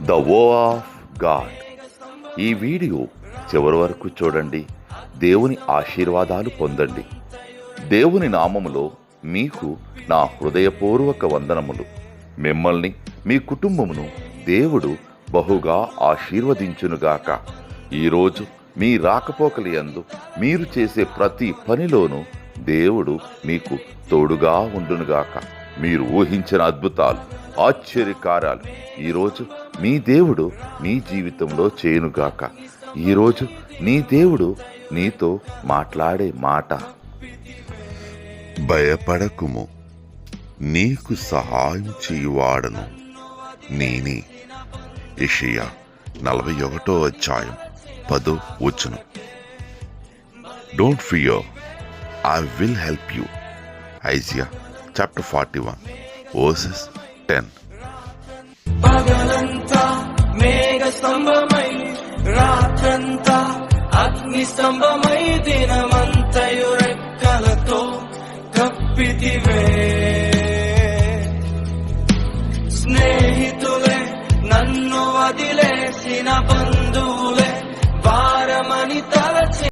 The వో of God. ఈ video చివరి వరకు చూడండి. దేవుని ఆశీర్వాదాలు పొందండి. దేవుని నామములో మీకు నా హృదయపూర్వక వందనములు. మిమ్మల్ని మీ కుటుంబమును దేవుడు బహుగా ఆశీర్వదించునుగాక. ఈరోజు మీ రాకపోకలి యందు మీరు చేసే ప్రతి పనిలోనూ దేవుడు మీకు తోడుగా ఉండునుగాక. మీరు ఊహించిన అద్భుతాలు, ఆశ్చర్యకార్యాలు ఈరోజు మీ దేవుడు మీ జీవితంలో చేయునుగాక. ఈరోజు నీ దేవుడు నీతో మాట్లాడే మాట, భయపడకుము, నీకు సహాయం చేయువాడను నేనే. యెషయా 41:10. Don't fear, I will help you. Isaiah chapter 41 verses 10. పగలంతా మేఘ స్తంభమై, రాత్రంతా అగ్ని స్తంభమై, దినమంతయు రెక్కలతో కప్పితివే. స్నేహితులే నన్ను వదిలేసిన బంధువులే భారమని తలచి